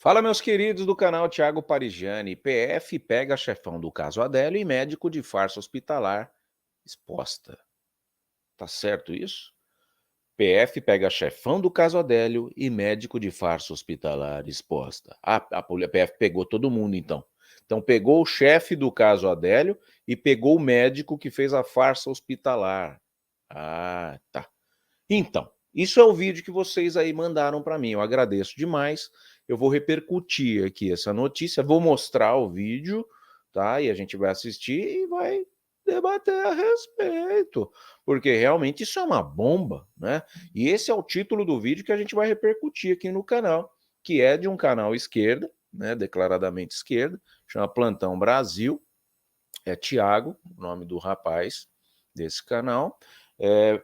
Fala, meus queridos do canal Thiago Parigiani. PF pega chefão do caso Adélio e médico de farsa hospitalar exposta. Tá certo isso? PF pega chefão do caso Adélio e médico de farsa hospitalar exposta. A PF pegou todo mundo, então. Então pegou o chefe do caso Adélio e pegou o médico que fez a farsa hospitalar. Ah, tá. Então, isso é o vídeo que vocês aí mandaram para mim. Eu agradeço demais. Eu vou repercutir aqui essa notícia, vou mostrar o vídeo, tá? E a gente vai assistir e vai debater a respeito, porque realmente isso é uma bomba, né? E esse é o título do vídeo que a gente vai repercutir aqui no canal, que é de um canal esquerda, né? Declaradamente esquerda, chama Plantão Brasil. É Thiago, o nome do rapaz desse canal.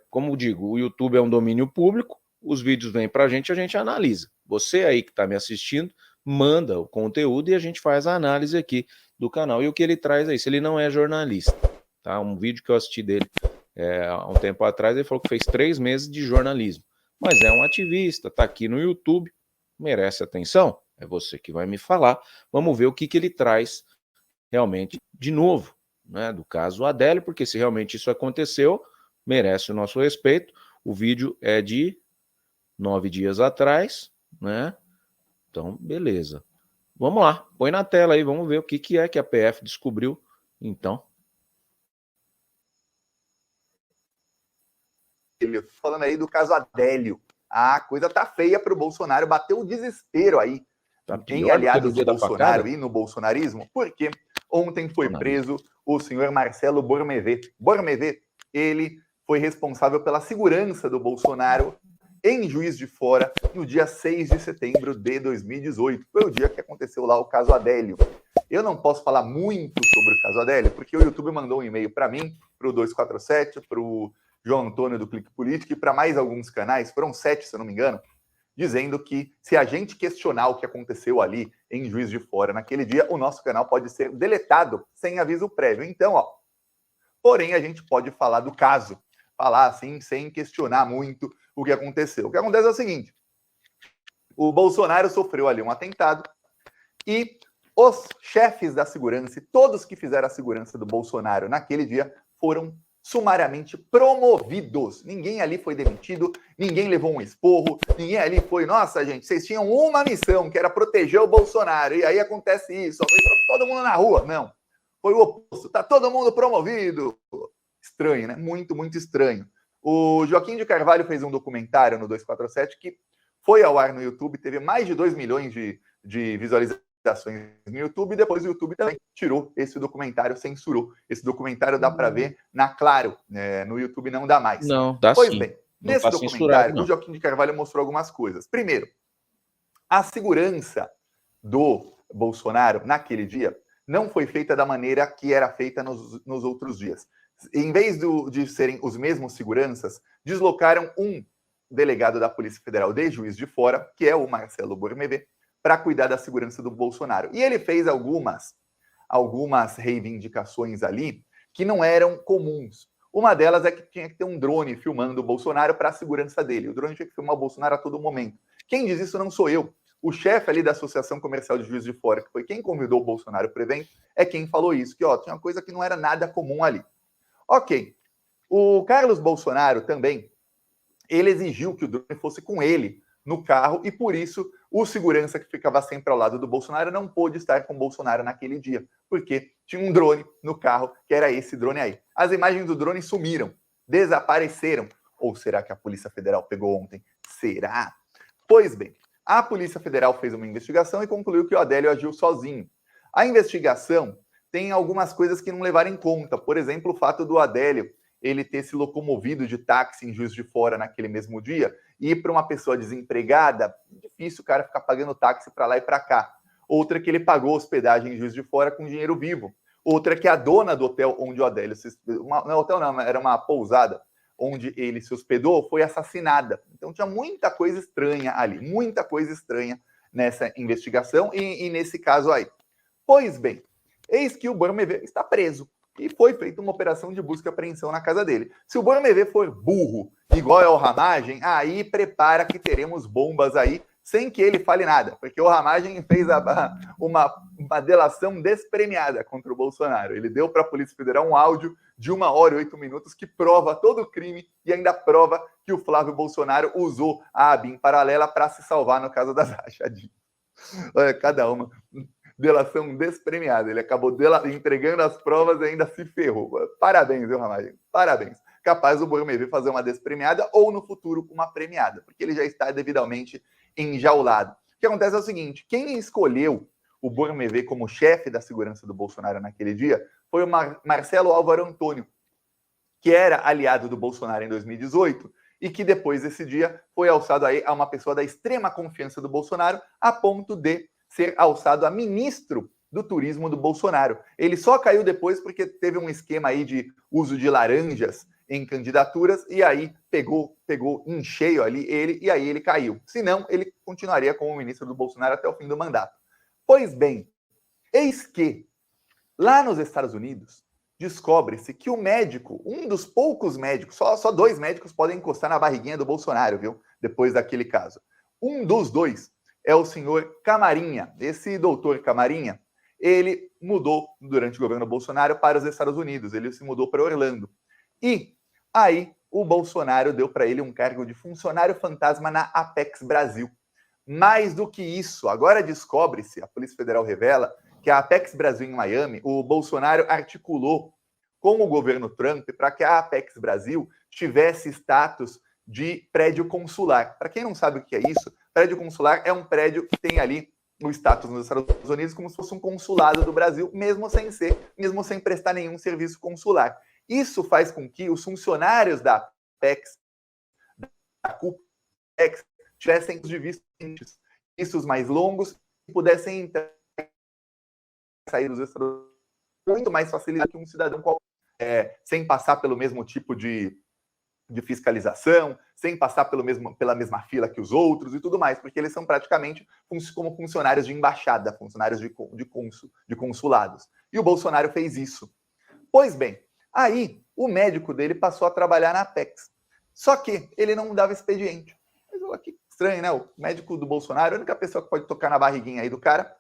Como digo, o YouTube é um domínio público, os vídeos vêm para a gente analisa. Você aí que está me assistindo, manda o conteúdo e a gente faz a análise aqui do canal. E o que ele traz aí, se ele não é jornalista, tá? Um vídeo que eu assisti dele há um tempo atrás, ele falou que fez 3 meses de jornalismo. Mas é um ativista, está aqui no YouTube, merece atenção? É você que vai me falar. Vamos ver o que ele traz realmente de novo, né, do caso Adélio, porque se realmente isso aconteceu, merece o nosso respeito. O vídeo é de 9 dias atrás, né? Então, beleza. Vamos lá, põe na tela aí, vamos ver o que é que a PF descobriu, então. Falando aí do caso Adélio. A coisa tá feia para o Bolsonaro, bateu o desespero aí Tá em aliados do Bolsonaro e no bolsonarismo, porque ontem foi preso o senhor Marcelo Bormevé. Bormevé, ele foi responsável pela segurança do Bolsonaro em Juiz de Fora no dia 6 de setembro de 2018. Foi o dia que aconteceu lá o caso Adélio. Eu não posso falar muito sobre o caso Adélio, porque o YouTube mandou um e-mail para mim, para o 247, para o João Antônio do Clique Político e para mais alguns canais, foram 7, se eu não me engano, dizendo que se a gente questionar o que aconteceu ali em Juiz de Fora naquele dia, o nosso canal pode ser deletado sem aviso prévio. Então, porém a gente pode falar do caso, falar assim, sem questionar muito o que aconteceu. O que acontece é o seguinte, o Bolsonaro sofreu ali um atentado e os chefes da segurança, todos que fizeram a segurança do Bolsonaro naquele dia, foram sumariamente promovidos. Ninguém ali foi demitido, ninguém levou um esporro, ninguém ali foi, nossa, gente, vocês tinham uma missão, que era proteger o Bolsonaro, e aí acontece isso, todo mundo na rua. Não, foi o oposto, tá todo mundo promovido. Estranho, né? Muito, muito estranho. O Joaquim de Carvalho fez um documentário no 247 que foi ao ar no YouTube, teve mais de 2 milhões de visualizações no YouTube, e depois o YouTube também tirou esse documentário, censurou. Esse documentário dá para ver na Claro, no YouTube não dá mais. Não, dá pois sim. Bem, não nesse tá documentário, não. o Joaquim de Carvalho mostrou algumas coisas. Primeiro, a segurança do Bolsonaro naquele dia não foi feita da maneira que era feita nos outros dias. Em vez de serem os mesmos seguranças, deslocaram um delegado da Polícia Federal de Juiz de Fora, que é o Marcelo Bormevé, para cuidar da segurança do Bolsonaro. E ele fez algumas reivindicações ali que não eram comuns. Uma delas é que tinha que ter um drone filmando o Bolsonaro para a segurança dele. O drone tinha que filmar o Bolsonaro a todo momento. Quem diz isso não sou eu. O chefe ali da Associação Comercial de Juiz de Fora, que foi quem convidou o Bolsonaro para o evento, é quem falou isso, que tinha uma coisa que não era nada comum ali. Ok. O Carlos Bolsonaro também, ele exigiu que o drone fosse com ele no carro e, por isso, o segurança que ficava sempre ao lado do Bolsonaro não pôde estar com o Bolsonaro naquele dia, porque tinha um drone no carro, que era esse drone aí. As imagens do drone sumiram, desapareceram. Ou será que a Polícia Federal pegou ontem? Será? Pois bem, a Polícia Federal fez uma investigação e concluiu que o Adélio agiu sozinho. A investigação tem algumas coisas que não levaram em conta. Por exemplo, o fato do Adélio ele ter se locomovido de táxi em Juiz de Fora naquele mesmo dia, e para uma pessoa desempregada, difícil o cara ficar pagando táxi para lá e para cá. Outra que ele pagou hospedagem em Juiz de Fora com dinheiro vivo. Outra que a dona do hotel onde o Adélio se hospedou, não é hotel não, era uma pousada onde ele se hospedou, foi assassinada. Então tinha muita coisa estranha ali, muita coisa estranha nessa investigação e nesse caso aí. Pois bem, eis que o Bormevé está preso. E foi feita uma operação de busca e apreensão na casa dele. Se o Bormevé for burro, igual é o Ramagem, aí prepara que teremos bombas aí sem que ele fale nada, porque o Ramagem fez uma delação despremiada contra o Bolsonaro. Ele deu para a Polícia Federal um áudio de 1 hora e 8 minutos que prova todo o crime e ainda prova que o Flávio Bolsonaro usou a ABIN paralela para se salvar no caso das rachadinhas. Olha, cada uma. Delação despremiada. Ele acabou entregando as provas e ainda se ferrou. Parabéns, viu, Ramagem? Parabéns. Capaz o Bormevi fazer uma despremiada ou no futuro uma premiada, porque ele já está devidamente enjaulado. O que acontece é o seguinte: quem escolheu o Bormevi como chefe da segurança do Bolsonaro naquele dia foi o Marcelo Álvaro Antônio, que era aliado do Bolsonaro em 2018 e que depois desse dia foi alçado aí a uma pessoa da extrema confiança do Bolsonaro, a ponto de ser alçado a ministro do turismo do Bolsonaro. Ele só caiu depois porque teve um esquema aí de uso de laranjas em candidaturas e aí pegou em cheio ali ele e aí ele caiu. Senão, ele continuaria como ministro do Bolsonaro até o fim do mandato. Pois bem, eis que lá nos Estados Unidos descobre-se que o médico, um dos poucos médicos, só 2 médicos podem encostar na barriguinha do Bolsonaro, viu? Depois daquele caso. Um dos 2 é o senhor Camarinha. Esse doutor Camarinha, ele mudou durante o governo Bolsonaro para os Estados Unidos. Ele se mudou para Orlando. E aí o Bolsonaro deu para ele um cargo de funcionário fantasma na Apex Brasil. Mais do que isso, agora descobre-se, a Polícia Federal revela, que a Apex Brasil em Miami, o Bolsonaro articulou com o governo Trump para que a Apex Brasil tivesse status de prédio consular. Para quem não sabe o que é isso, prédio consular é um prédio que tem ali o status nos Estados Unidos como se fosse um consulado do Brasil, mesmo sem prestar nenhum serviço consular. Isso faz com que os funcionários da Apex, da CUPEX, tivessem de vistos mais longos e pudessem entrar e sair dos Estados Unidos muito mais facilidade que um cidadão qualquer, sem passar pelo mesmo tipo de fiscalização, sem passar pela mesma fila que os outros e tudo mais, porque eles são praticamente como funcionários de embaixada, funcionários de consulados. E o Bolsonaro fez isso. Pois bem, aí o médico dele passou a trabalhar na Apex. Só que ele não dava expediente. Mas olha que estranho, né? O médico do Bolsonaro, a única pessoa que pode tocar na barriguinha aí do cara,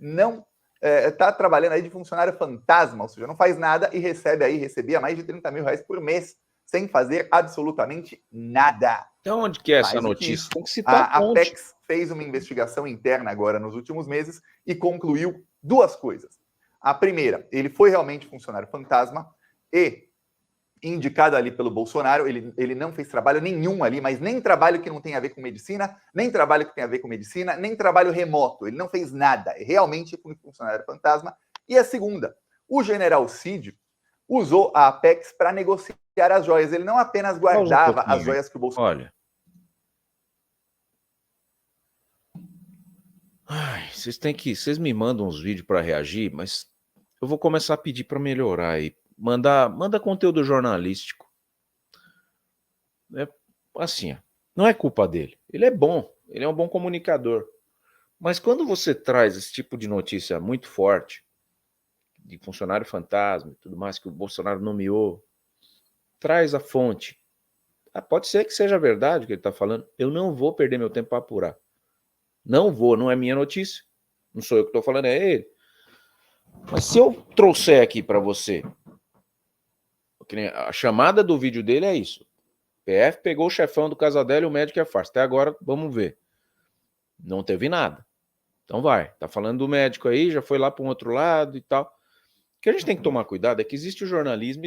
não está trabalhando aí de funcionário fantasma, ou seja, não faz nada e recebia mais de 30 mil reais por mês, sem fazer absolutamente nada. Então, onde que é essa notícia? Tem que citar a Apex fez uma investigação interna agora nos últimos meses e concluiu 2 coisas. A primeira, ele foi realmente funcionário fantasma e indicado ali pelo Bolsonaro, ele não fez trabalho nenhum ali, mas nem trabalho que não tem a ver com medicina, nem trabalho que tem a ver com medicina, nem trabalho remoto. Ele não fez nada. Realmente foi um funcionário fantasma. E a segunda, o general Cid usou a Apex para negociar as joias. Ele não apenas guardava as joias que o Bolsonaro... Olha. Ai, vocês me mandam uns vídeos para reagir, mas eu vou começar a pedir para melhorar aí. Manda conteúdo jornalístico. Assim, não é culpa dele. Ele é bom, ele é um bom comunicador. Mas quando você traz esse tipo de notícia muito forte, de funcionário fantasma e tudo mais, que o Bolsonaro nomeou, traz a fonte. Pode ser que seja verdade o que ele está falando. Eu não vou perder meu tempo para apurar. Não vou, não é minha notícia. Não sou eu que estou falando, é ele. Mas se eu trouxer aqui para você, a chamada do vídeo dele é isso. PF pegou o chefão do Casadel e o médico é farsa. Até agora, vamos ver. Não teve nada. Então vai. Tá falando do médico aí, já foi lá para um outro lado e tal. O que a gente tem que tomar cuidado é que existe o jornalismo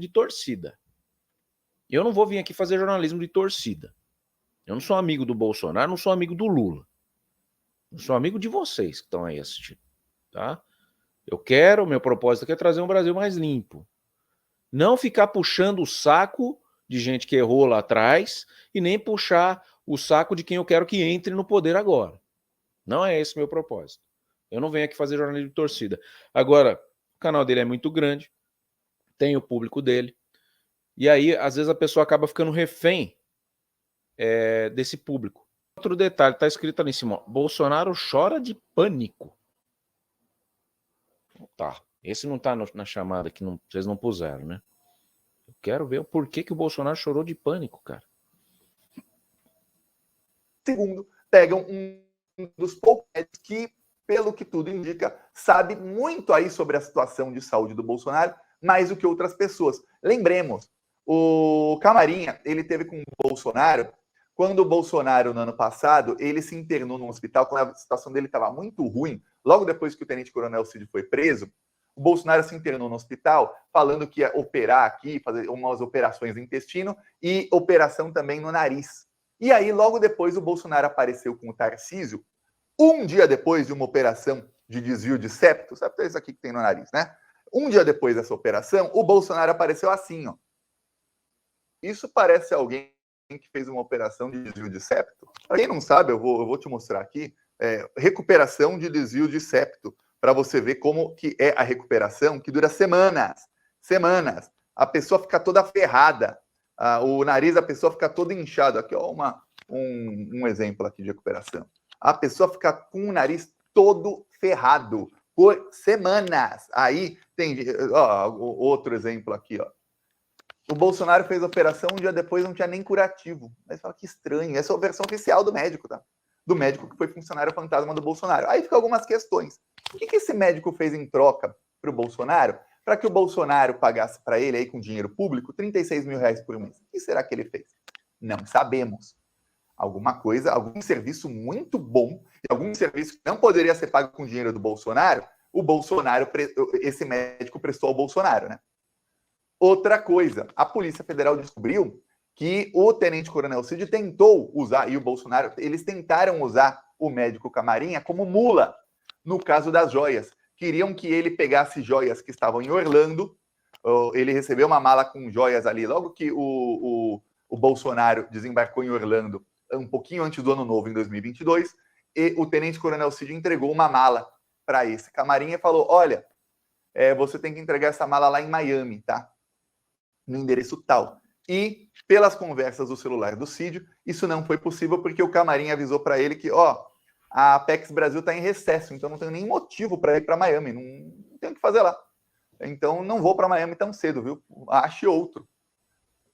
de torcida. Eu não vou vir aqui fazer jornalismo de torcida. Eu não sou amigo do Bolsonaro, não sou amigo do Lula. Eu sou amigo de vocês que estão aí assistindo. Tá? Meu propósito aqui é trazer um Brasil mais limpo. Não ficar puxando o saco de gente que errou lá atrás e nem puxar o saco de quem eu quero que entre no poder agora. Não é esse o meu propósito. Eu não venho aqui fazer jornalismo de torcida. Agora, o canal dele é muito grande, tem o público dele, e aí, às vezes, a pessoa acaba ficando refém desse público. Outro detalhe, está escrito ali em cima, Bolsonaro chora de pânico. Tá. Esse não está na chamada que vocês não puseram, né? Eu quero ver o porquê que o Bolsonaro chorou de pânico, cara. Segundo, pegam um dos poucos que, pelo que tudo indica, sabe muito aí sobre a situação de saúde do Bolsonaro, mais do que outras pessoas. Lembremos, o Camarinha, ele teve com o Bolsonaro, quando o Bolsonaro, no ano passado, ele se internou no hospital, quando a situação dele estava muito ruim, logo depois que o tenente-coronel Cid foi preso, o Bolsonaro se internou no hospital, falando que ia operar aqui, fazer umas operações no intestino e operação também no nariz. E aí, logo depois, o Bolsonaro apareceu com o Tarcísio, um dia depois de uma operação de desvio de septo, septo é isso aqui que tem no nariz, né? Um dia depois dessa operação, o Bolsonaro apareceu assim, ó. Isso parece alguém que fez uma operação de desvio de septo. Para quem não sabe, eu vou te mostrar aqui, recuperação de desvio de septo, para você ver como que é a recuperação, que dura semanas. Semanas. A pessoa fica toda ferrada. O nariz da pessoa fica todo inchado. Aqui, ó, um exemplo aqui de recuperação. A pessoa fica com o nariz todo ferrado por semanas. Aí tem, ó, outro exemplo aqui, ó. O Bolsonaro fez a operação, um dia depois não tinha nem curativo. Mas fala que estranho. Essa é a versão oficial do médico, tá? Do médico que foi funcionário fantasma do Bolsonaro. Aí ficam algumas questões. O que esse médico fez em troca para o Bolsonaro? Para que o Bolsonaro pagasse para ele, aí com dinheiro público, 36 mil reais por mês. O que será que ele fez? Não sabemos. Alguma coisa, algum serviço muito bom, algum serviço que não poderia ser pago com dinheiro do Bolsonaro, esse médico prestou ao Bolsonaro, né? Outra coisa, a Polícia Federal descobriu que o tenente-coronel Cid tentou usar, e o Bolsonaro, eles tentaram usar o médico Camarinha como mula no caso das joias. Queriam que ele pegasse joias que estavam em Orlando, ele recebeu uma mala com joias ali, logo que o Bolsonaro desembarcou em Orlando, um pouquinho antes do Ano Novo, em 2022, e o tenente-coronel Cid entregou uma mala para esse Camarinha e falou, olha, você tem que entregar essa mala lá em Miami, tá? No endereço tal. E, pelas conversas do celular do Cid, isso não foi possível porque o Camarinha avisou para ele que, ó, a Apex Brasil está em recesso, então não tem nenhum motivo para ir para Miami, não tem o que fazer lá. Então não vou para Miami tão cedo, viu? Ache outro.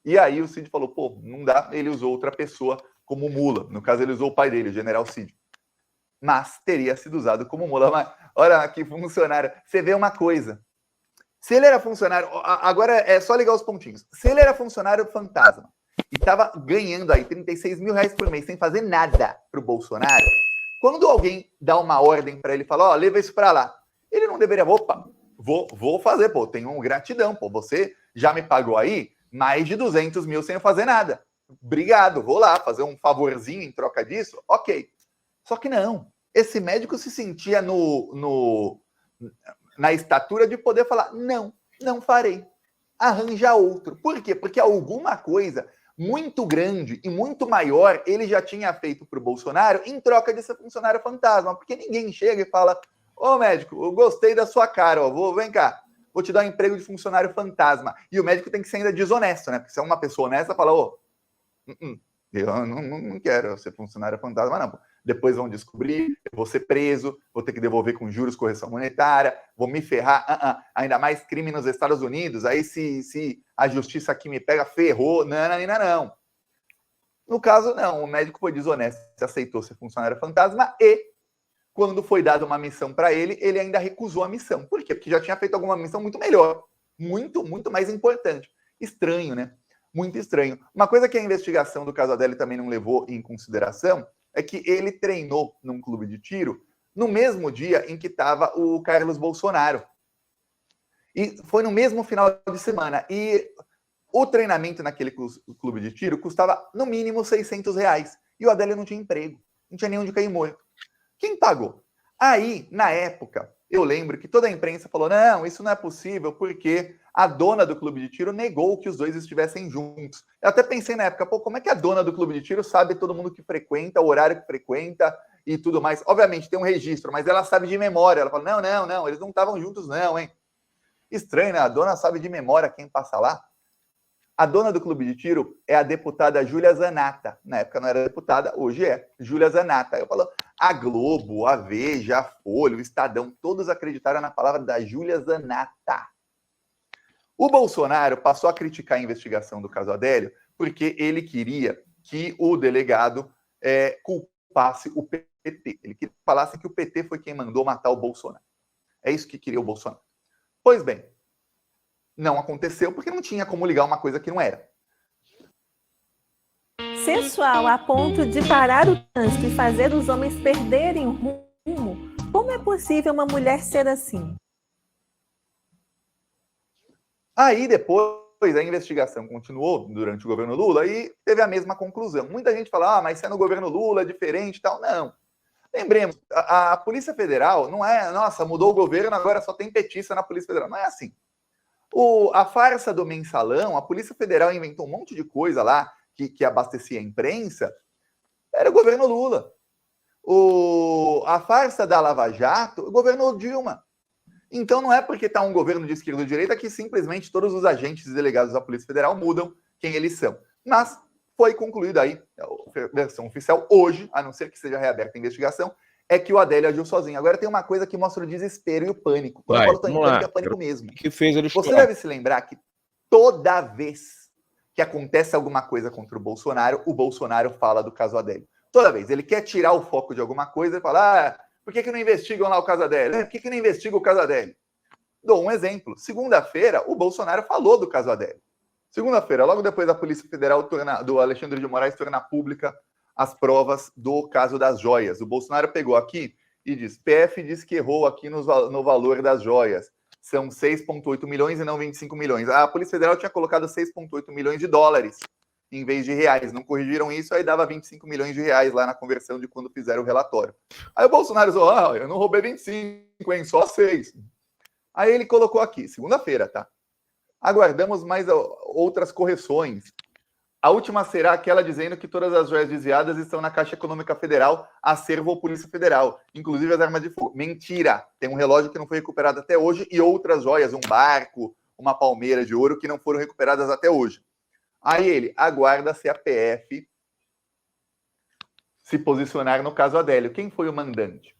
E aí o Cid falou, pô, não dá, ele usou outra pessoa como mula. No caso, ele usou o pai dele, o general Cid. Mas teria sido usado como mula. Mas, olha que funcionário. Você vê uma coisa. Se ele era funcionário, agora é só ligar os pontinhos. Se ele era funcionário fantasma e estava ganhando aí 36 mil reais por mês sem fazer nada para o Bolsonaro, quando alguém dá uma ordem para ele e fala, ó, leva isso para lá, ele não deveria, opa, vou fazer, pô, tenho gratidão, pô, você já me pagou aí mais de 200 mil sem eu fazer nada. Obrigado, vou lá fazer um favorzinho em troca disso, ok. Só que não, esse médico se sentia na estatura de poder falar, não farei, arranja outro. Por quê? Porque alguma coisa muito grande e muito maior ele já tinha feito para o Bolsonaro em troca de ser funcionário fantasma, porque ninguém chega e fala, ô médico, eu gostei da sua cara, ó, vem cá, vou te dar um emprego de funcionário fantasma. E o médico tem que ser ainda desonesto, né? Porque se é uma pessoa honesta, fala, ô, eu não quero ser funcionário fantasma, não. Depois vão descobrir, eu vou ser preso, vou ter que devolver com juros correção monetária, vou me ferrar, ainda mais crime nos Estados Unidos, aí se a justiça aqui me pega, ferrou, não. No caso, não, o médico foi desonesto, aceitou ser funcionário fantasma e, quando foi dada uma missão para ele, ele ainda recusou a missão. Por quê? Porque já tinha feito alguma missão muito melhor, muito mais importante. Estranho, né? Muito estranho. Uma coisa que a investigação do caso Adélio também não levou em consideração é que ele treinou num clube de tiro no mesmo dia em que estava o Carlos Bolsonaro. E foi no mesmo final de semana. E o treinamento naquele clube de tiro custava no mínimo 600 reais. E o Adélio não tinha emprego. Não tinha nem onde cair morto. Quem pagou? Aí, na época, eu lembro que toda a imprensa falou, não, isso não é possível, porque a dona do clube de tiro negou que os dois estivessem juntos. Eu até pensei na época, pô, como é que a dona do clube de tiro sabe todo mundo que frequenta, o horário que frequenta e tudo mais? Obviamente, tem um registro, mas ela sabe de memória. Ela fala, não, eles não estavam juntos não, hein? Estranho, né? A dona sabe de memória quem passa lá. A dona do clube de tiro é a deputada Júlia Zanatta. Na época não era deputada, hoje é. Júlia Zanatta. Eu falo, a Globo, a Veja, a Folha, o Estadão, todos acreditaram na palavra da Júlia Zanatta. O Bolsonaro passou a criticar a investigação do caso Adélio porque ele queria que o delegado culpasse o PT. Ele queria que falasse que o PT foi quem mandou matar o Bolsonaro. É isso que queria o Bolsonaro. Pois bem, não aconteceu porque não tinha como ligar uma coisa que não era. Sexual a ponto de parar o trânsito e fazer os homens perderem o rumo, como é possível uma mulher ser assim? Aí depois a investigação continuou durante o governo Lula e teve a mesma conclusão. Muita gente fala, mas se é no governo Lula é diferente e tal. Não. Lembremos, a Polícia Federal não é, nossa, mudou o governo, agora só tem petista na Polícia Federal. Não é assim. A farsa do mensalão, a Polícia Federal inventou um monte de coisa lá que abastecia a imprensa, era o governo Lula. A farsa da Lava Jato, o governo Dilma. Então não é porque está um governo de esquerda ou direita que simplesmente todos os agentes e delegados da Polícia Federal mudam quem eles são. Mas foi concluído aí, a versão oficial hoje, a não ser que seja reaberta a investigação, é que o Adélio agiu sozinho. Agora tem uma coisa que mostra o desespero e o pânico. Quando eu falo tô em pânico, é pânico mesmo. Que fez ele Você deve se lembrar que toda vez que acontece alguma coisa contra o Bolsonaro fala do caso Adélio. Toda vez. Ele quer tirar o foco de alguma coisa e fala, por que não investigam lá o caso Adélio? Por que não investigam o caso Adélio? Dou um exemplo. Segunda-feira, o Bolsonaro falou do caso Adélio. Segunda-feira, logo depois da Polícia Federal, do Alexandre de Moraes, tornar pública as provas do caso das joias. O Bolsonaro pegou aqui e diz, PF diz que errou aqui no valor das joias. São 6,8 milhões e não 25 milhões. A Polícia Federal tinha colocado 6,8 milhões de dólares em vez de reais. Não corrigiram isso, aí dava 25 milhões de reais lá na conversão de quando fizeram o relatório. Aí o Bolsonaro falou, eu não roubei 25, hein, só 6. Aí ele colocou aqui, segunda-feira, tá? Aguardamos mais outras correções. A última será aquela dizendo que todas as joias desviadas estão na Caixa Econômica Federal, acervo ou Polícia Federal, inclusive as armas de fogo. Mentira! Tem um relógio que não foi recuperado até hoje e outras joias, um barco, uma palmeira de ouro que não foram recuperadas até hoje. Aí ele aguarda se a PF se posicionar no caso Adélio. Quem foi o mandante?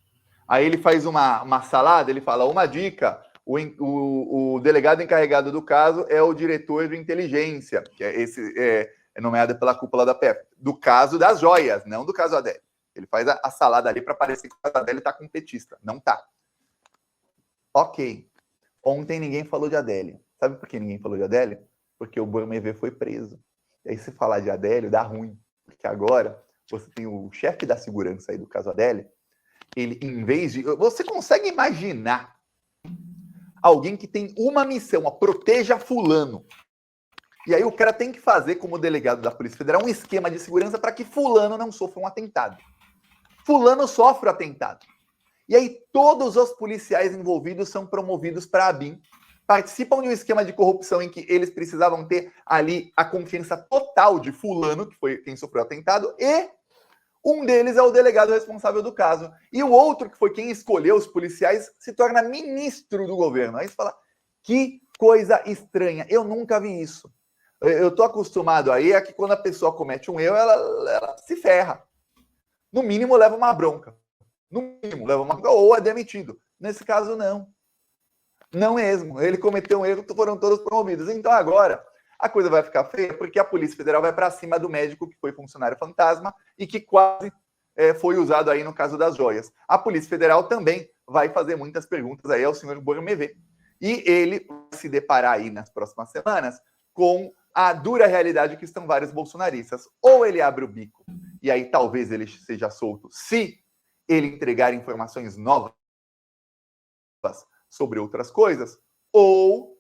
Aí ele faz uma salada, ele fala, uma dica, o delegado encarregado do caso é o diretor de inteligência, que é nomeado pela cúpula da PF, do caso das joias, não do caso Adélio. Ele faz a salada ali para parecer que o caso Adélio está com petista. Não tá. Ok. Ontem ninguém falou de Adélio. Sabe por que ninguém falou de Adélio? Porque o Bormevê foi preso. E aí, se falar de Adélio, dá ruim. Porque agora você tem o chefe da segurança aí do caso Adélio, ele, em vez de... Você consegue imaginar alguém que tem uma missão, proteja fulano. E aí o cara tem que fazer, como delegado da Polícia Federal, um esquema de segurança para que fulano não sofra um atentado. Fulano sofre o atentado. E aí todos os policiais envolvidos são promovidos para a ABIN, participam de um esquema de corrupção em que eles precisavam ter ali a confiança total de fulano, que foi quem sofreu o atentado, e um deles é o delegado responsável do caso. E o outro, que foi quem escolheu os policiais, se torna ministro do governo. Aí você fala, que coisa estranha, eu nunca vi isso. Eu tô acostumado aí a que quando a pessoa comete um erro, ela se ferra. No mínimo, leva uma bronca. No mínimo, leva uma bronca ou é demitido. Nesse caso, não. Não mesmo. Ele cometeu um erro, foram todos promovidos. Então, agora, a coisa vai ficar feia porque a Polícia Federal vai para cima do médico que foi funcionário fantasma e que quase foi usado aí no caso das joias. A Polícia Federal também vai fazer muitas perguntas aí ao senhor Bormevê. E ele vai se deparar aí nas próximas semanas com a dura realidade que estão vários bolsonaristas. Ou ele abre o bico e aí talvez ele seja solto se ele entregar informações novas sobre outras coisas, ou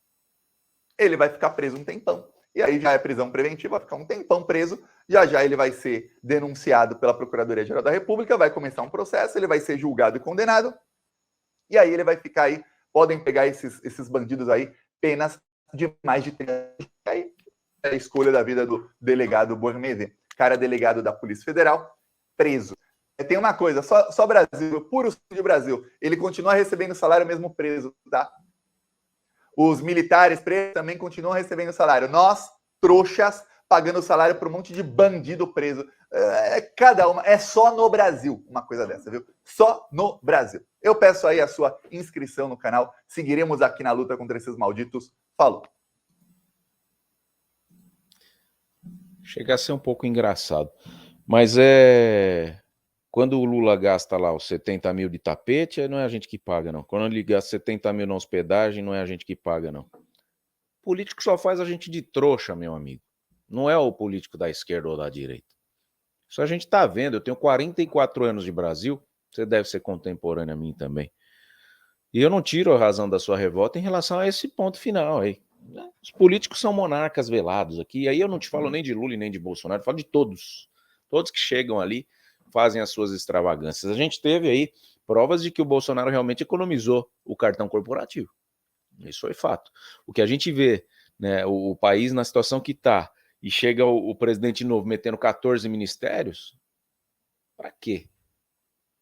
ele vai ficar preso um tempão. E aí já é prisão preventiva, vai ficar um tempão preso, já ele vai ser denunciado pela Procuradoria-Geral da República, vai começar um processo, ele vai ser julgado e condenado, e aí ele vai ficar aí, podem pegar esses bandidos aí, penas de mais de 30 anos. Aí é a escolha da vida do delegado Bormevê, cara delegado da Polícia Federal, preso. Tem uma coisa, só Brasil, puro sul de Brasil, ele continua recebendo salário mesmo preso, tá? Os militares presos também continuam recebendo salário. Nós, trouxas, pagando salário para um monte de bandido preso. Cada uma, é só no Brasil uma coisa dessa, viu? Só no Brasil. Eu peço aí a sua inscrição no canal. Seguiremos aqui na luta contra esses malditos. Falou. Chega a ser um pouco engraçado. Mas Quando o Lula gasta lá os 70 mil de tapete, não é a gente que paga, não. Quando ele gasta 70 mil na hospedagem, não é a gente que paga, não. O político só faz a gente de trouxa, meu amigo. Não é o político da esquerda ou da direita. Isso a gente está vendo. Eu tenho 44 anos de Brasil, você deve ser contemporâneo a mim também. E eu não tiro a razão da sua revolta em relação a esse ponto final aí. Os políticos são monarcas velados aqui. E aí eu não te falo nem de Lula e nem de Bolsonaro, eu falo de todos. Todos que chegam ali fazem as suas extravagâncias. A gente teve aí provas de que o Bolsonaro realmente economizou o cartão corporativo. Isso foi fato. O que a gente vê, né, o país na situação que está, e chega o presidente novo metendo 14 ministérios, para quê?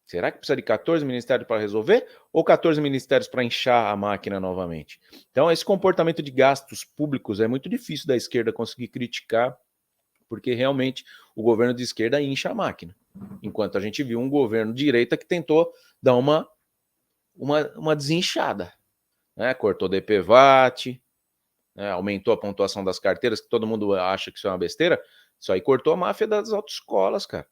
Será que precisa de 14 ministérios para resolver ou 14 ministérios para inchar a máquina novamente? Então, esse comportamento de gastos públicos é muito difícil da esquerda conseguir criticar, porque realmente o governo de esquerda incha a máquina. Enquanto a gente viu um governo de direita que tentou dar uma desinchada. Né? Cortou DPVAT, né? Aumentou a pontuação das carteiras, que todo mundo acha que isso é uma besteira. Isso aí cortou a máfia das autoescolas, cara.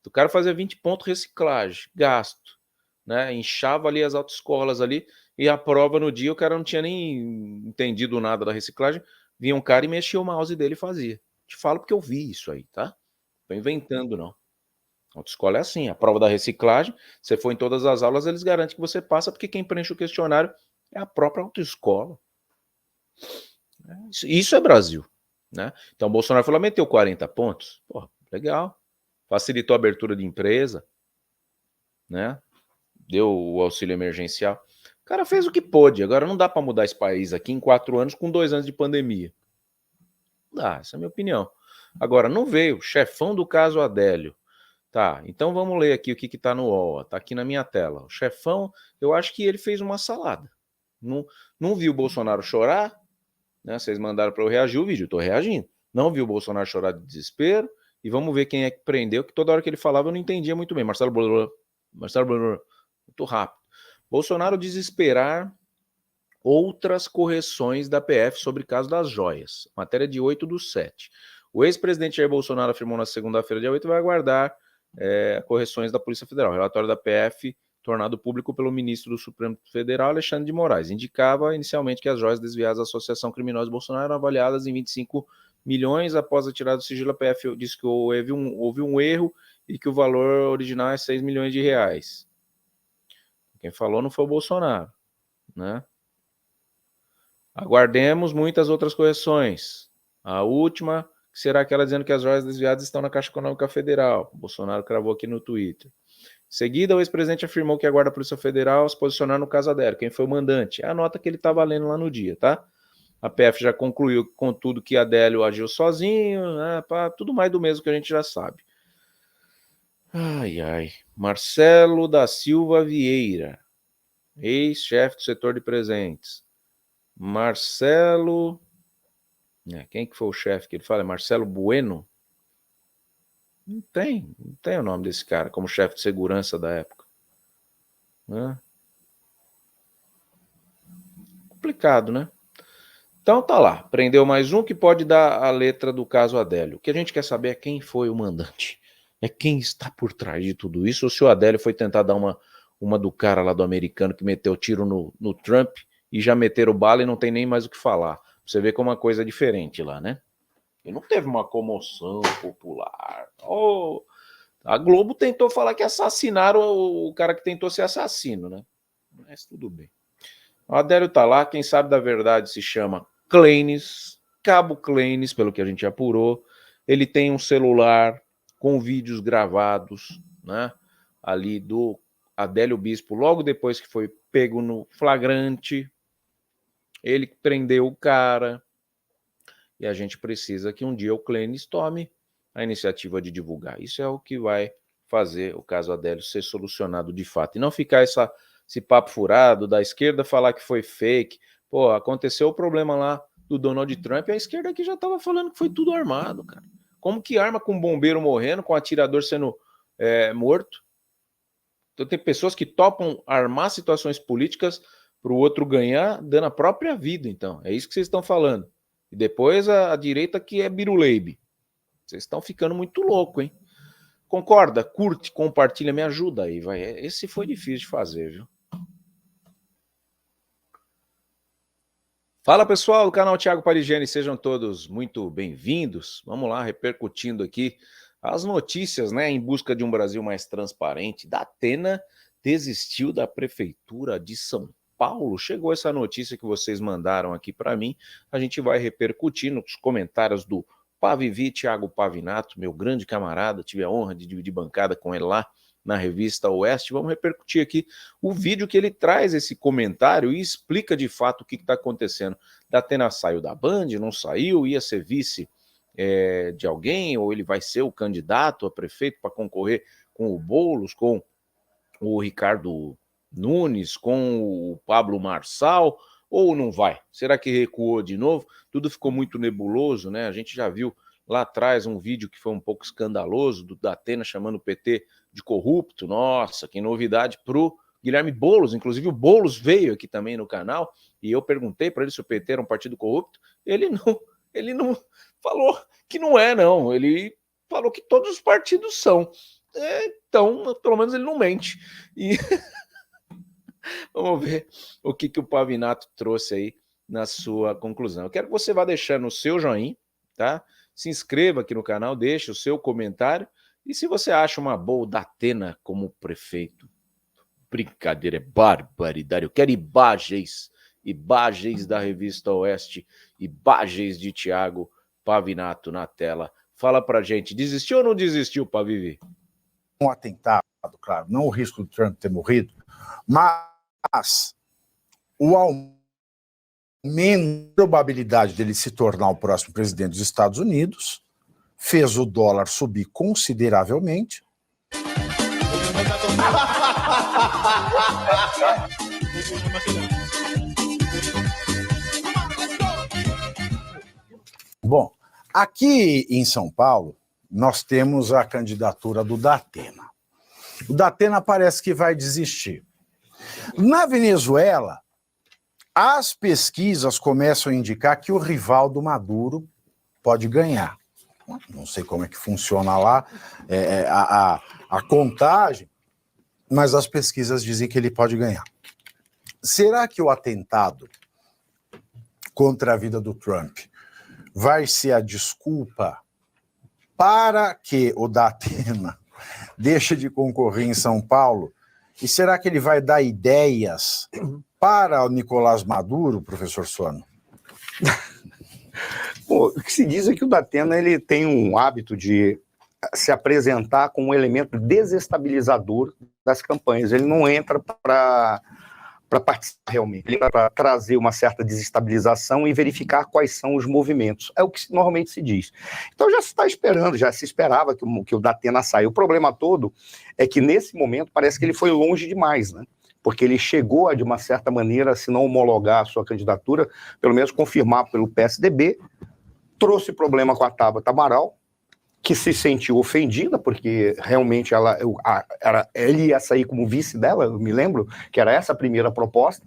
O cara fazia 20 pontos reciclagem, gasto, né? Inchava ali as autoescolas ali, e a prova no dia o cara não tinha nem entendido nada da reciclagem, vinha um cara e mexia o mouse dele e fazia. Te falo porque eu vi isso aí, tá? Tô inventando, não. A autoescola é assim, a prova da reciclagem, você for em todas as aulas, eles garantem que você passa, porque quem preenche o questionário é a própria autoescola. Isso é Brasil, né? Então o Bolsonaro falou, meteu 40 pontos, pô, legal. Facilitou a abertura de empresa, né? Deu o auxílio emergencial. O cara fez o que pôde. Agora não dá para mudar esse país aqui em 4 anos com 2 anos de pandemia. Não dá, essa é a minha opinião. Agora, não veio, chefão do caso Adélio. Tá, então vamos ler aqui o que está no UOL. Tá aqui na minha tela. O chefão, eu acho que ele fez uma salada. Não viu o Bolsonaro chorar, né? Vocês mandaram para eu reagir o vídeo, eu tô reagindo. Não viu o Bolsonaro chorar de desespero. E vamos ver quem é que prendeu, que toda hora que ele falava eu não entendia muito bem. Marcelo Blá, muito rápido. Bolsonaro desesperar outras correções da PF sobre o caso das joias. Matéria de 8/7. O ex-presidente Jair Bolsonaro afirmou na segunda-feira, dia 8, vai aguardar correções da Polícia Federal. O relatório da PF, tornado público pelo ministro do Supremo Federal, Alexandre de Moraes, indicava inicialmente que as joias desviadas da Associação Criminosa Bolsonaro eram avaliadas em 25 milhões. Após a tirada do sigilo, a PF disse que houve um erro e que o valor original é 6 milhões de reais. Quem falou não foi o Bolsonaro, né? Aguardemos muitas outras correções. A última será aquela dizendo que as joias desviadas estão na Caixa Econômica Federal. O Bolsonaro cravou aqui no Twitter. Em seguida, o ex-presidente afirmou que aguarda a Polícia Federal se posicionar no caso Adélio. Quem foi o mandante? É a nota que ele estava lendo lá no dia, tá? A PF já concluiu, contudo, que Adélio agiu sozinho, né? Tudo mais do mesmo que a gente já sabe. Ai, ai. Marcelo da Silva Vieira, ex-chefe do setor de presentes. Marcelo... quem que foi o chefe que ele fala? É Marcelo Bueno? Não tem o nome desse cara como chefe de segurança da época. Né? Complicado, né? Então tá lá, prendeu mais um que pode dar a letra do caso Adélio. O que a gente quer saber é quem foi o mandante. É quem está por trás de tudo isso, ou se o Adélio foi tentar dar uma do cara lá do americano que meteu tiro no Trump e já meteram bala e não tem nem mais o que falar. Você vê como uma coisa é diferente lá, né? E não teve uma comoção popular. Oh, a Globo tentou falar que assassinaram o cara que tentou ser assassino, né? Mas tudo bem. O Adélio tá lá, quem sabe da verdade se chama Clenis, Cabo Clenis, pelo que a gente apurou. Ele tem um celular com vídeos gravados, né? Ali do Adélio Bispo, logo depois que foi pego no flagrante. Ele prendeu o cara. E a gente precisa que um dia o Clenis tome a iniciativa de divulgar. Isso é o que vai fazer o caso Adélio ser solucionado de fato. E não ficar esse papo furado da esquerda falar que foi fake. Pô, aconteceu o problema lá do Donald Trump e a esquerda aqui já estava falando que foi tudo armado, cara. Como que arma com um bombeiro morrendo, com um atirador sendo morto? Então tem pessoas que topam armar situações políticas para o outro ganhar, dando a própria vida, então. É isso que vocês estão falando. E depois a direita que é biruleibe. Vocês estão ficando muito louco, hein? Concorda? Curte, compartilha, me ajuda aí, vai. Esse foi difícil de fazer, viu? Fala, pessoal do canal Thiago Parigiani, sejam todos muito bem-vindos. Vamos lá, repercutindo aqui as notícias, né, em busca de um Brasil mais transparente. Datena desistiu da Prefeitura de São Paulo. Chegou essa notícia que vocês mandaram aqui para mim. A gente vai repercutir nos comentários do Pavivi, Thiago Pavinato, meu grande camarada. Tive a honra de dividir bancada com ele lá na revista Oeste. Vamos repercutir aqui o vídeo que ele traz esse comentário e explica de fato o que está acontecendo. Datena saiu da Band, não saiu, ia ser vice de alguém, ou ele vai ser o candidato a prefeito para concorrer com o Boulos, com o Ricardo Nunes, com o Pablo Marçal, ou não vai? Será que recuou de novo? Tudo ficou muito nebuloso, né? A gente já viu lá atrás um vídeo que foi um pouco escandaloso do Datena chamando o PT de corrupto. Nossa, que novidade pro Guilherme Boulos. Inclusive o Boulos veio aqui também no canal e eu perguntei para ele se o PT era um partido corrupto. Ele não falou que não é, não. Ele falou que todos os partidos são. Então, pelo menos ele não mente. E vamos ver o que o Pavinato trouxe aí na sua conclusão. Eu quero que você vá deixando o seu joinha, tá? Se inscreva aqui no canal, deixe o seu comentário. E se você acha uma boa o Datena como prefeito, brincadeira, é barbaridade. Eu quero imagens da revista Oeste, imagens de Thiago Pavinato na tela. Fala pra gente, desistiu ou não desistiu, Pavivi? Um atentado, claro, não o risco do Trump ter morrido, mas o aumento da probabilidade dele se tornar o próximo presidente dos Estados Unidos fez o dólar subir consideravelmente. Bom, aqui em São Paulo, nós temos a candidatura do Datena. O Datena parece que vai desistir. Na Venezuela, as pesquisas começam a indicar que o rival do Maduro pode ganhar. Não sei como é que funciona lá a contagem, mas as pesquisas dizem que ele pode ganhar. Será que o atentado contra a vida do Trump vai ser a desculpa para que o Datena deixe de concorrer em São Paulo? E será que ele vai dar ideias para o Nicolás Maduro, professor Sono? Bom, o que se diz é que o Datena ele tem um hábito de se apresentar como um elemento desestabilizador das campanhas. Ele não entra para participar realmente, ele entra para trazer uma certa desestabilização e verificar quais são os movimentos. É o que normalmente se diz. Então já se está esperando, já se esperava que o Datena saia. O problema todo é que nesse momento parece que ele foi longe demais, né? Porque ele chegou a, de uma certa maneira, se não homologar a sua candidatura, pelo menos confirmar pelo PSDB, trouxe problema com a Tabata Amaral, que se sentiu ofendida, porque realmente ele ia sair como vice dela, eu me lembro, que era essa a primeira proposta.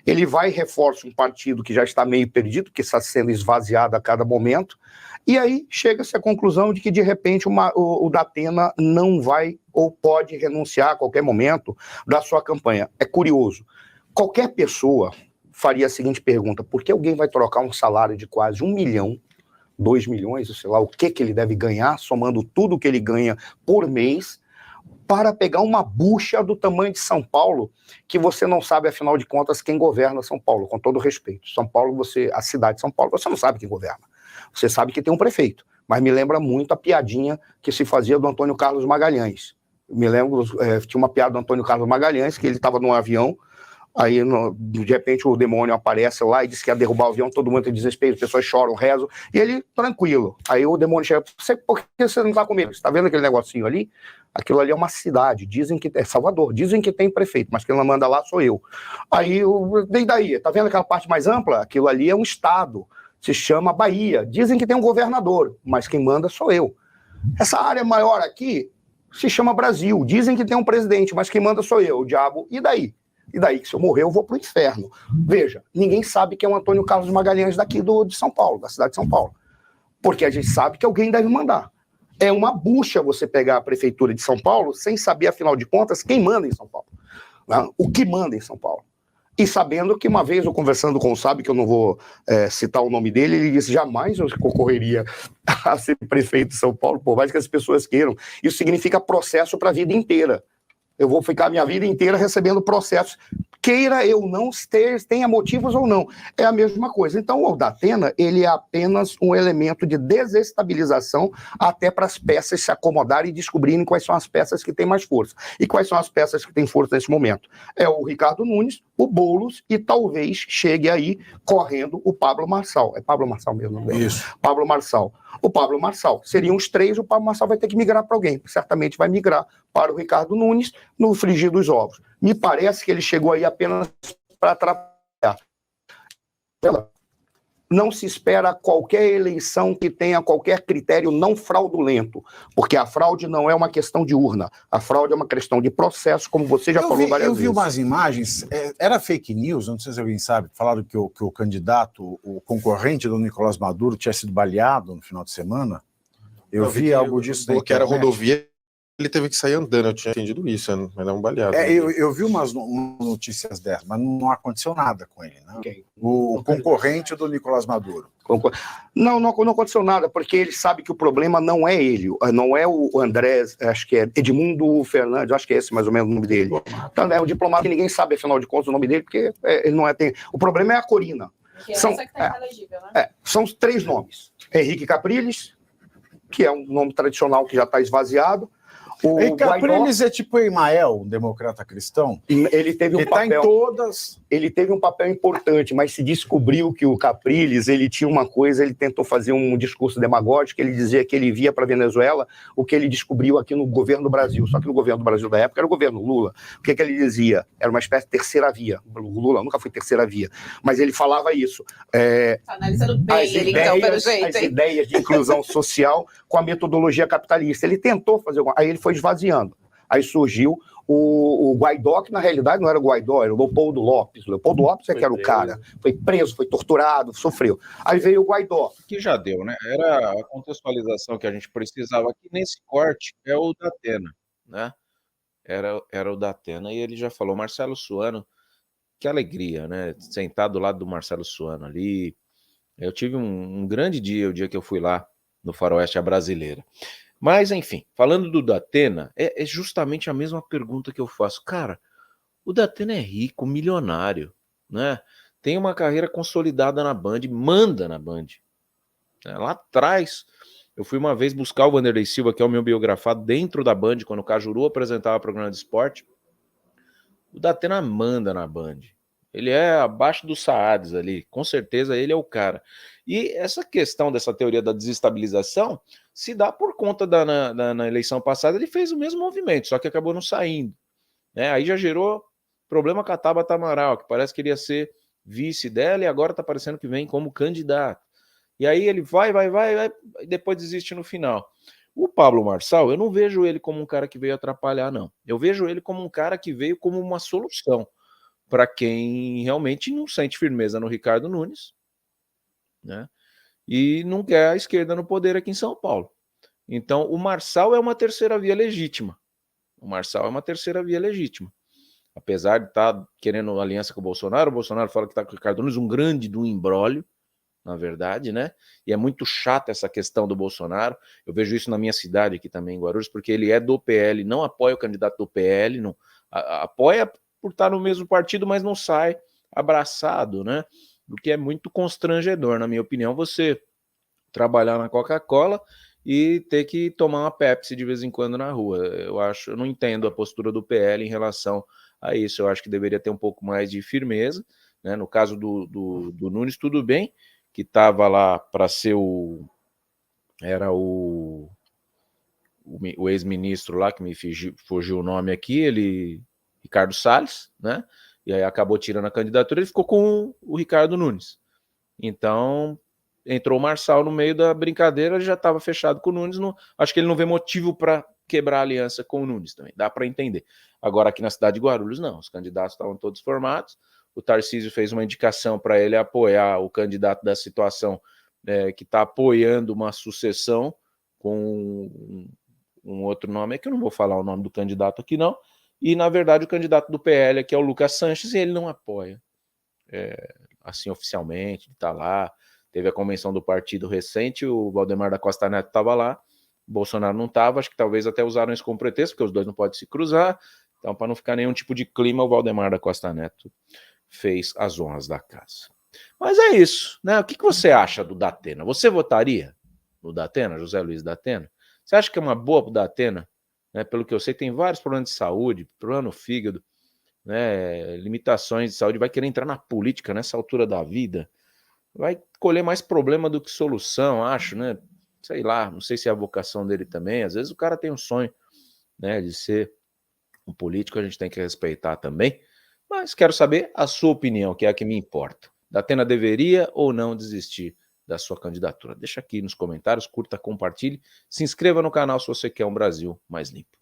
Ele vai e reforça um partido que já está meio perdido, que está sendo esvaziado a cada momento, e aí chega-se à conclusão de que, de repente, o Datena não vai ou pode renunciar a qualquer momento da sua campanha. É curioso. Qualquer pessoa faria a seguinte pergunta: por que alguém vai trocar um salário de quase 1 milhão, 2 milhões, sei lá, o que ele deve ganhar, somando tudo que ele ganha por mês, para pegar uma bucha do tamanho de São Paulo, que você não sabe, afinal de contas, quem governa São Paulo, com todo respeito. São Paulo, a cidade de São Paulo, você não sabe quem governa. Você sabe que tem um prefeito, mas me lembra muito a piadinha que se fazia do Antônio Carlos Magalhães. Me lembro, tinha uma piada do Antônio Carlos Magalhães, que ele estava num avião, aí de repente o demônio aparece lá e diz que ia derrubar o avião, todo mundo tem desrespeito, as pessoas choram, rezam, e ele tranquilo. Aí o demônio chega: por que você não está comigo? Você está vendo aquele negocinho ali? Aquilo ali é uma cidade, dizem que é Salvador, dizem que tem prefeito, mas quem manda lá sou eu. Aí, e daí? Tá vendo aquela parte mais ampla? Aquilo ali é um estado, se chama Bahia. Dizem que tem um governador, mas quem manda sou eu. Essa área maior aqui se chama Brasil. Dizem que tem um presidente, mas quem manda sou eu, o diabo. E daí? E daí que se eu morrer eu vou pro inferno. Veja, ninguém sabe quem é o Antônio Carlos Magalhães daqui de São Paulo, da cidade de São Paulo. Porque a gente sabe que alguém deve mandar. É uma bucha você pegar a prefeitura de São Paulo sem saber, afinal de contas, quem manda em São Paulo, né? O que manda em São Paulo. E sabendo que uma vez eu conversando com o Sábio, que eu não vou citar o nome dele, ele disse, jamais eu concorreria a ser prefeito de São Paulo, por mais que as pessoas queiram. Isso significa processo para a vida inteira. Eu vou ficar minha vida inteira recebendo processos. Queira eu não ter, tenha motivos ou não. É a mesma coisa. Então, o Datena, ele é apenas um elemento de desestabilização até para as peças se acomodarem e descobrirem quais são as peças que têm mais força. E quais são as peças que têm força nesse momento? É o Ricardo Nunes, o Boulos e talvez chegue aí correndo o Pablo Marçal. É Pablo Marçal mesmo? Não é? Isso. Pablo Marçal. O Pablo Marçal. Seriam os três, o Pablo Marçal vai ter que migrar para alguém. Certamente vai migrar para o Ricardo Nunes no frigir dos ovos. Me parece que ele chegou aí apenas para atrapalhar. Não se espera qualquer eleição que tenha qualquer critério não fraudulento, porque a fraude não é uma questão de urna, a fraude é uma questão de processo, como você já falou várias vezes. Eu vi umas imagens, era fake news, não sei se alguém sabe, falaram que o candidato, o concorrente do Nicolás Maduro tinha sido baleado no final de semana. Eu vi algo disso na internet. Que era rodovia, ele teve que sair andando, eu tinha entendido isso, mas não baleado. Eu vi umas notícias dessas, mas não aconteceu nada com ele, né? Okay. O concorrente do Nicolás Maduro. Não aconteceu nada, porque ele sabe que o problema não é ele, não é o André, acho que é Edmundo Fernandes, acho que é esse mais ou menos o nome dele. Então, é um diplomata que ninguém sabe, afinal de contas, o nome dele, porque ele não é... O problema é a Corina. Que é essa que está inelegível, né? São os três nomes. Henrique Capriles, que é um nome tradicional que já está esvaziado. O Capriles é tipo Emael, um democrata cristão? Ele teve um papel, em todas. Ele teve um papel importante, mas se descobriu que o Capriles, ele tinha uma coisa, ele tentou fazer um discurso demagógico, ele dizia que ele via para a Venezuela o que ele descobriu aqui no governo do Brasil, só que no governo do Brasil da época era o governo Lula. O que ele dizia? Era uma espécie de terceira via. O Lula nunca foi terceira via, mas ele falava isso. Tá analisando bem ele, então, pelo jeito. As ideias de inclusão social com a metodologia capitalista. Ele tentou fazer alguma... Aí ele foi esvaziando. Aí surgiu o Guaidó, que na realidade não era o Guaidó, era o Leopoldo Lopes. O Leopoldo Lopes é que era o cara. Foi preso, foi torturado, sofreu. Aí veio o Guaidó. Que já deu, né? Era a contextualização que a gente precisava aqui nesse corte, é o Datena, né? Era o Datena, e ele já falou, Marcelo Suano, que alegria, né? Sentar do lado do Marcelo Suano ali. Eu tive um grande dia, o dia que eu fui lá no Faroeste Brasileira. Mas, enfim, falando do Datena, é justamente a mesma pergunta que eu faço. Cara, o Datena é rico, milionário, né? Tem uma carreira consolidada na Band, manda na Band. Lá atrás, eu fui uma vez buscar o Vanderlei Silva, que é o meu biografado, dentro da Band, quando o Cajuru apresentava o programa de esporte. O Datena manda na Band. Ele é abaixo do Saades ali, com certeza ele é o cara. E essa questão dessa teoria da desestabilização se dá por conta na eleição passada, ele fez o mesmo movimento, só que acabou não saindo. Né? Aí já gerou problema com a Tabata Amaral, que parece que ele ia ser vice dela e agora está parecendo que vem como candidato. E aí ele vai, e depois desiste no final. O Pablo Marçal, eu não vejo ele como um cara que veio atrapalhar, não. Eu vejo ele como um cara que veio como uma solução para quem realmente não sente firmeza no Ricardo Nunes, né? E não quer a esquerda no poder aqui em São Paulo. Então, o Marçal é uma terceira via legítima. O Marçal é uma terceira via legítima. Apesar de estar querendo aliança com o Bolsonaro fala que está com o Ricardo Nunes, um grande do imbróglio, na verdade, né? E é muito chata essa questão do Bolsonaro. Eu vejo isso na minha cidade aqui também, em Guarulhos, porque ele é do PL, não apoia o candidato do PL, não, apoia por estar no mesmo partido, mas não sai abraçado, né? O que é muito constrangedor, na minha opinião, você trabalhar na Coca-Cola e ter que tomar uma Pepsi de vez em quando na rua. Eu não entendo a postura do PL em relação a isso. Eu acho que deveria ter um pouco mais de firmeza, né? No caso do Nunes, tudo bem, que estava lá para ser o ex-ministro lá, que me fugiu o nome aqui, Ricardo Salles, né? E aí acabou tirando a candidatura, ele ficou com o Ricardo Nunes. Então, entrou o Marçal no meio da brincadeira, ele já estava fechado com o Nunes. Acho que ele não vê motivo para quebrar a aliança com o Nunes também, dá para entender. Agora, aqui na cidade de Guarulhos, não. Os candidatos estavam todos formados. O Tarcísio fez uma indicação para ele apoiar o candidato da situação que está apoiando uma sucessão com um outro nome, é que eu não vou falar o nome do candidato aqui não, e na verdade o candidato do PL aqui é o Lucas Sanches e ele não apoia, assim oficialmente, ele tá lá, teve a convenção do partido recente, o Valdemar da Costa Neto estava lá, o Bolsonaro não estava, acho que talvez até usaram isso como pretexto, porque os dois não podem se cruzar, então para não ficar nenhum tipo de clima, o Valdemar da Costa Neto fez as honras da casa. Mas é isso, né? O que você acha do Datena? Você votaria no Datena, José Luiz Datena? Você acha que é uma boa pro Datena? Né? Pelo que eu sei, tem vários problemas de saúde, problema no fígado, né? Limitações de saúde, vai querer entrar na política nessa altura da vida, vai colher mais problema do que solução, acho, né? Sei lá, não sei se é a vocação dele também, às vezes o cara tem um sonho, né, de ser um político, a gente tem que respeitar também, mas quero saber a sua opinião, que é a que me importa. Datena deveria ou não desistir da sua candidatura? Deixa aqui nos comentários, curta, compartilhe, se inscreva no canal se você quer um Brasil mais limpo.